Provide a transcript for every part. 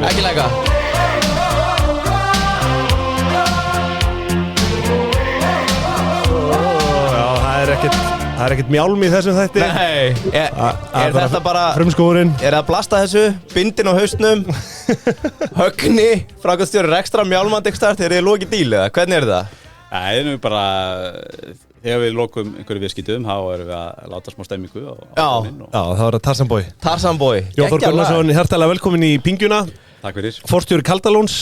Ekki læka. Já, það er ekkert mjálm í þessum þætti. Nei, er þetta bara... Frumskóurinn. Er það að blasta þessu, bindin á hausnum, högni, framkvæmdastjóri ekstra mjálmandi ekstra, þegar þið lokið díl eða? Hvernig er það? Það er nú bara, þegar við lokum einhverju viðskiptum, þá erum við að láta smá stemmingu á tónin. Já, það var Tarzan Boy. Tarzan Boy. Jón Þór Gunnarsson, hjartalega velkomin í Pingjuna. Takk fyrir. Forstjóri Kaldalóns.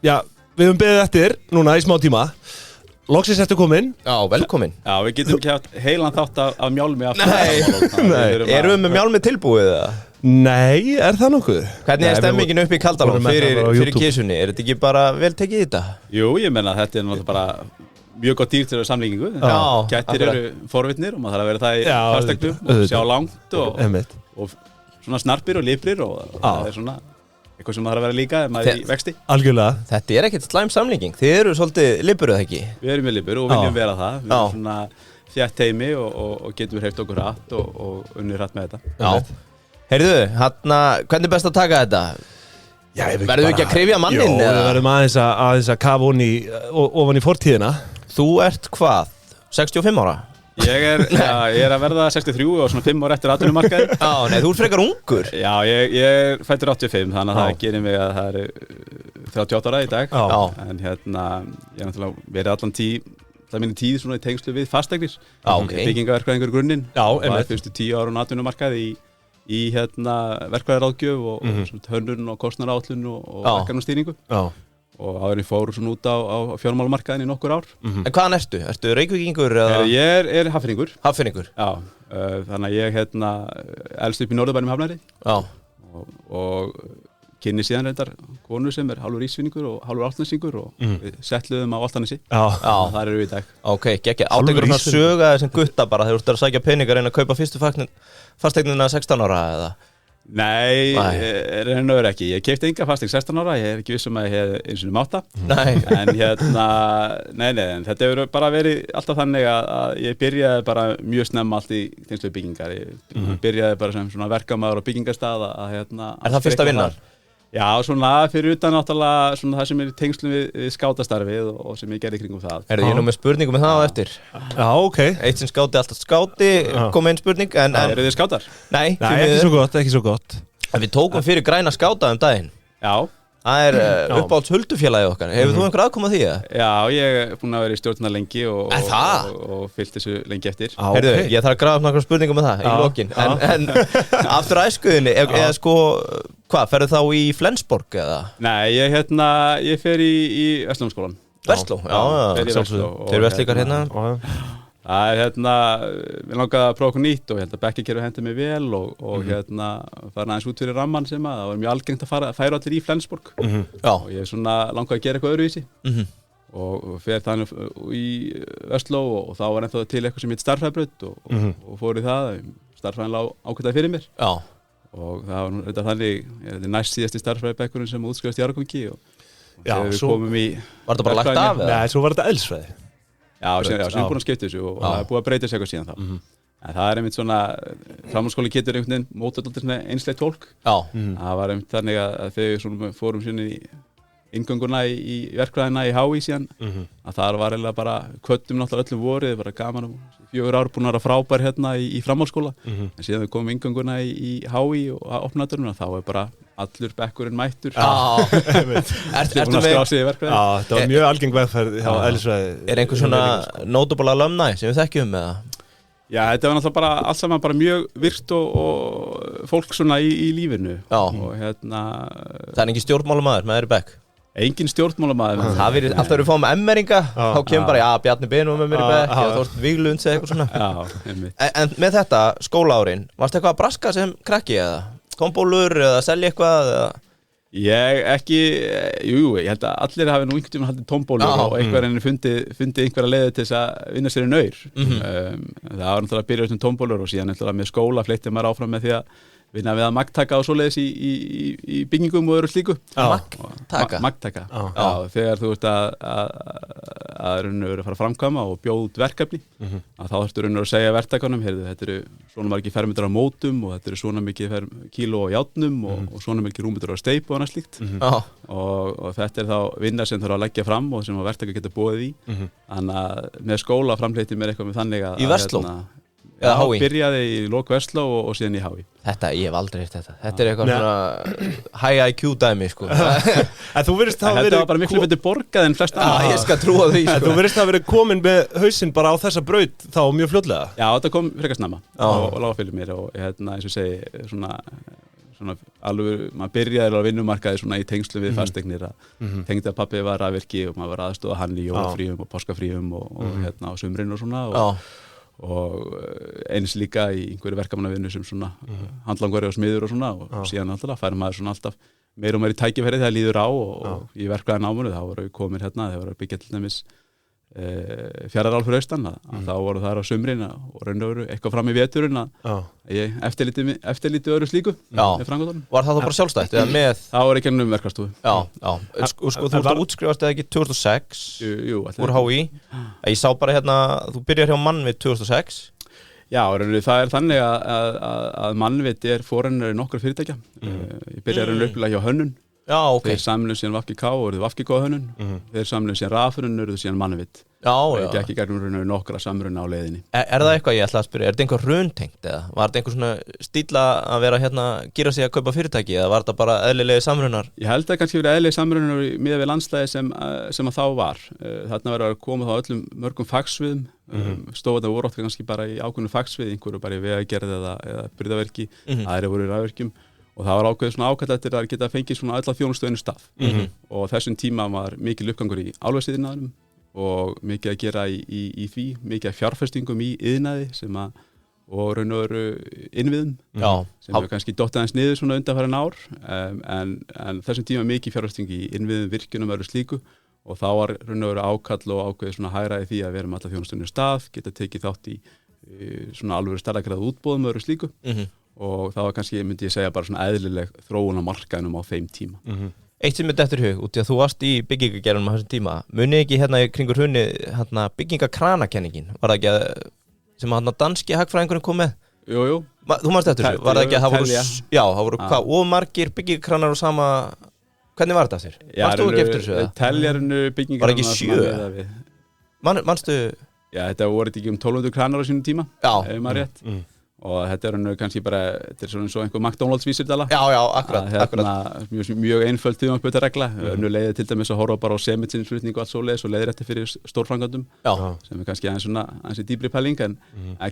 Já, við höfum beðið eftir núna í smá tíma. Loksins ertu komin. Já, velkomin. Já, við getum ekki haft heilan þátt af mjálmi aftur. Nei. Erum við með mjálmi tilbúið eða? Nei, er það nokkuð? Hvernig er stemmingin upp í Kaldalón fyrir kísunni? Er þetta ekki bara vel tekið í þetta? Jú, ég menna að þetta er náttúrulega bara mjög gott dýr til samlíkingu. Kettir eru forvitnir og maður þarf að vera það í fastegnum og sjá langt og svona snarpir og liprir og það er svona eitthvað sem maður þarf að vera líka ef maður er í vexti. Algjörlega. Þetta er ekkert slæm samlíking. Þið eru svolítið lipur eða ekki? Við erum með lipur og viljum vera það. Við erum svona þétt teimi og getum við hreyft okkur hratt og unnið hratt með þetta. Já. Heyrðu, hvernig er best að taka þetta? Verðum við ekki að krifja mannin? Jó, við verðum aðeins að kafa ofan í fortíðina. Þú ert hvað? 65 ára? Ég er að verða 63 og svona 5 ára eftir atvinnumarkaði. Já, nei, þú ert frekar ungur. Já, ég er fæddur 85, þannig að það gerir mig að það er 38 ára í dag. Já. En ég er náttúrulega verið allan tíð svona í tengslu við fasteignir. Já, ok. Byggingaverkfræðingur í grunninn. Já, einmitt. Og fyrstu 10 ára á atvinnumarkaði í verkfræðaráðgjöf og hönnun og kostnaðaráætlun og verkefnastýringu. Já. Og áðurinn fóru svona út á fjármálamarkaðin í nokkur ár. En hvaðan ertu? Ertu Reykvíkingur eða? Ég er Hafnfirðingur. Hafnfirðingur? Já, þannig að ég elst upp í Norðurbænum Hafnarfirði. Já. Og kynni síðan reyndar konu sem er hálfur Ísfinningur og hálfur Álftanesingur og við settluðum á Álftanesi. Já. Þar eru við í dag. Ok, geggja. Áttu ykkur að söga þessum gutta bara þegar þú ert að sækja peningar en að kaupa fyrstu fasteignina 16 ára eða? Nei, raunverulega ekki. Ég keypti enga fasteign 16 ára, ég er ekki viss að ég hef eins og máta. Nei. En en þetta hefur bara verið alltaf þannig að ég byrjaði bara mjög snemma allt í tengslu byggingar. Ég byrjaði bara sem svona verkamaður á byggingarstað að Er það fyrsta vinnan? Já, svona fyrir utan náttúrulega svona það sem er í tengslum við skátastarfið og sem ég gerði kringum það. Ég nú með spurningum með það á eftir. Já, ok. Eitt sem skáti, alltaf skáti, kom einn spurning. Eru þið skátar? Nei, ekki svo gott. En við tókum fyrir græna skáta daginn. Já. Það er uppáhalds huldufélagið okkar. Hefur þú einhver aðkoma því eða? Já, ég er búinn að vera í stjórnar lengi og fyllt þessu lengi eftir. Heyrðu, ég þarf að grafa upp nokkra spurningum með það í lokin. En aftur æskuðinni, eða sko, hvað, ferðu þá í Flensborg eða? Nei, ég fer í Verslónsskólan. Versló? Já, þeir eru vestlíkar hérna. Það er við langaði að prófa okkur nýtt og ég held að bekkikerfi hendi mig vel og fara aðeins út fyrir ramman sem að það var mjög algengt að færa allir í Flensborg og ég svona langaði að gera eitthvað öðruvísi og fer þannig í Versló og þá var ennþá til eitthvað sem heit starffræðibraut og fór í það, starffræðin lá ákveðið fyrir mér og það var þetta þannig, ég er næst síðasti starffræðibekkurinn sem útskrifast í Árgangi og þegar við komum í Var þetta bara lagt af eða? Nei, svo var þetta eðlisfræði. Já, sem við erum búin að skipta þessu og það er búið að breyta sig eitthvað síðan þá. En það er einmitt svona, framhaldsskóli getur einhvern veginn mótað alltaf svona einsleitt fólk. Það var einmitt þannig að þegar við fórum svona í inngönguna í verkfræðina í HÍ síðan, að það var eiginlega bara kvöddum náttúrulega öllum vorið, bara gaman og 4 ár búin að vera frábær í framhaldsskóla. En síðan við komum inngönguna í HÍ og opnaðurinn þá er bara allur bekkurinn mættur. Ertu búin að skrá sig í verkfræði? Já, þetta var mjög algeng vegferð hjá eðlisfræði. Er einhver svona notable alumni sem við þekkjum eða? Já, þetta var náttúrulega bara allt saman bara mjög virt og fólk svona í lífinu. Og Það er engin stjórnmálamaður með þeirri bekk? Engin stjórnmálamaður. Það verið alltaf verið að fá með emmeringa, þá kemur bara, Bjarni Binu með mér í bekk, eða Þorsteinn Víglunds eða eitthvað svona. Já, einmitt. En með þetta, skólaárin, varstu eitthvað að braska sem krakki eða? Tombólur eða selja eitthvað eða? Ég ekki, ég held að allir hafi nú einhvern tímann haldið tombólur og einhver henni fundið einhverja leiði til þess að vinna sér í naur. Það var náttúrulega að byrja sem tombólur og síðan náttúrulega með skóla fleitti maður áfram með því að vinna við að magtaka og svoleiðis í byggingum og öðru slíku. Magtaka. Já, þegar þú ert að raunveru að fara að framkvæma og bjóða út verkefni, að þá þurftu raunveru að segja verktakanum, heyrðu, þetta eru svona margir fermetrar á mótum og þetta eru svona mikið kíló á járnum og svona mikið rúmmetrar á steypu og annað slíkt. Og þetta þá vinna sem þarf að leggja fram og sem að verktaka geta boðið í. Þannig að með skóla framleiti mér eitthvað með þannig að... Í Versló? Já, byrjaði í lok Versló og síðan í HÍ. Þetta, ég hef aldrei heyrt þetta. Þetta eitthvað svona high IQ dæmi, sko. En þú virðist hafa verið... Þetta var bara miklu betur borgað en flest annað. Já, ég skal trúa því, sko. En þú virðist hafa verið komin með hausinn bara á þessa braut þá mjög fljótlega. Já, þetta kom frekar snemma og lága fyrir mér og eins og segi, svona alveg, maður byrjaði á vinnumarkaði svona í tengslu við fasteignir að tengda pappi var rafvirki og maður var aðstoða hann í jólafríum og páskafríum og á sumrin og svona og eins líka í einhverju verkamannavinnu sem svona handlangari og smiður og svona og síðan alltaf færi maður svona alltaf meir og meir í tækifæri þegar líður á og í verkvæði námunu þá voru við komin hérna, þegar voru að byggja til dæmis Fjarðaál fyrir austan þá voru þar á sumrin og raun og veru eitthvað fram í veturinn að ég eftirlítið öðru slíku með framkvæmdunum. Var það þá bara sjálfstætt eða með? Það var ekki ennum verkastofu. Já. Sko þú ert að útskrifast eða ekki 2006 úr HÍ. Ég sá bara hérna, þú byrjar hjá Mannvit 2006. Já, það er þannig að Mannvit forrennari nokkur fyrirtækja. Ég byrjar upplega hjá Hönnun. Já, ok. Þeir samluðu síðan VKK og eruðu VKK hönnun. Þeir samluðu síðan Rafurinn og eruðu síðan Mannvit. Já. Ég gekk í gegnum nokkra samruna á leiðinni. Er það eitthvað ég ætla að spyrja, er þetta einhver hruntengt eða? Var þetta einhver svona stíla að vera hérna, gera sig að kaupa fyrirtæki eða var þetta bara eðlilegi samrunar? Ég held að kannski verið eðlilegi samrunar miðað við landslæði sem að þá var. Þarna verður að koma þá öllum mörgum fagsviðum. Stofurnar voru oft kannski bara í ákveðnu fagsvið, einhverju bara í vegagerð eða burðarverki, aðrir voru í rafvirkjum. Og það var ákveðið svona ákall eftir að geta fengið svona alla þjónustu einu stað. Og þessum tíma var mikil uppgangur í álversiðnaðinum og mikið að gera í því, mikið að fjárfestingum í iðnaði sem að og raun og veru innviðum sem hefur kannski dottið aðeins niður svona undanfarin ár en þessum tíma mikið fjárfesting í innviðum, virkjunum öðru slíku og þá var raun og veru ákall og ákveðið svona hæraði því að við erum alla þjónustu einu stað, geta tekið þátt í svona alveg stærðagraða útboðum öðru slíku. Og það var kannski, myndi ég segja, bara svona eðlileg þróun á markaðinum á þeim tíma. Eitt sem myndi eftir hug, út í að þú varst í byggingagerðunum á þessum tíma, muni ekki hérna kringur hrunni hérna byggingakránakenningin, var það ekki að, sem að danski hagfræðingurinn kom með? Jú. Þú manst eftir þessu, var það ekki að það voru hvað, ofmargir byggingakranar og sama, hvernig var þetta eftir? Varst þú ekki eftir þessu? Teljarinu byggingakranar. Var ekki 7? Manstu? Já, þetta voru ekki 1200 kranar á sínum tíma, ef maður rétt. Og þetta kannski bara, þetta svona eins og einhver McDonald's vísitala. Já, akkurat. Mjög einföld tímabutaregla. Önnur leiðir til dæmis að horfa bara á sementsinnflutning og allt svoleiðis og leiðir eftir fyrir stórframkvæmdum. Sem kannski aðeins í dýpri pæling, en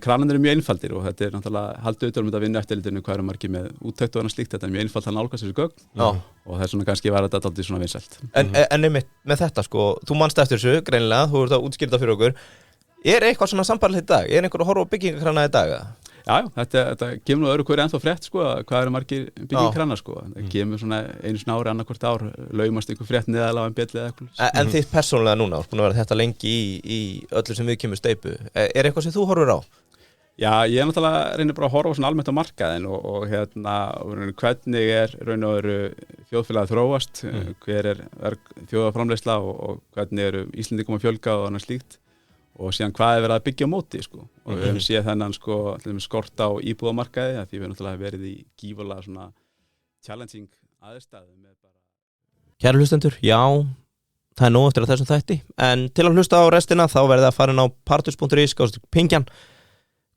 kranarnir mjög einfaldir og þetta náttúrulega haldið utan þetta vinnueftirlitinu hvað margir með úttekt og annað slíkt. Þetta mjög einfalt að nálgast þessu gögn og það svona kannski var þetta alltaf svona vinsælt. En einmitt með þetta sko, þú manst eftir þessu greinilega, þú ert að útskýra fyrir okkur. Er eitthvað svona sambarlegt í dag? Er einhver að horfa á byggingakrana í dag? Já, þetta kemur nú öðru hverju ennþá frétt sko, hvað eru margir byggingakranar sko. Það kemur svona einu svona ári, annarkvort ár, laumast einhver frétt neðalega en bjallið eða eitthvað. En þitt persónulega núna, búin að vera þetta lengi í öllu sem við kemur steypu. Er eitthvað sem þú horfur á? Já, ég náttúrulega reynir bara að horfa svona almennt á markaðin og hvernig raun og veru þjóðfélagið þróast, hver þjóðarframleiðsla og hvernig Íslendingum að fjölga og annað slíkt. Og síðan hvað verið að byggja á móti sko. Og við höfum séð þennan sko, skort á íbúðamarkaði því við höfum náttúrulega verið í gífurlega svona challenging aðstæðum með bara... Kæru hlustendur, já, það er nóg eftir að þessum þætti en til að hlusta á restina þá verðið að fara inn á partus.is/pingjan.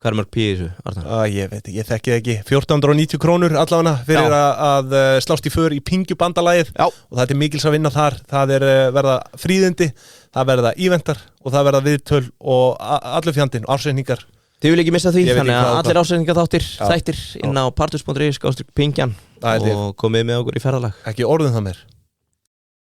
Hvað er mörg pí í þessu, Arnar? Ég veit ekki, ég þekki það ekki 1490 krónur allavega fyrir að slást í för í pingjubandalagið og það er mikils að vinna þar, það er verða fríðindi, það verða íventar og það verða viðtöl og allur fjandinn, ársreikningar. Þið vil ekki missa því, þannig að allir ársreikningar þættir inn á partus.is/pingjan og komið með okkur í ferðalag. Ekki orðum það mér.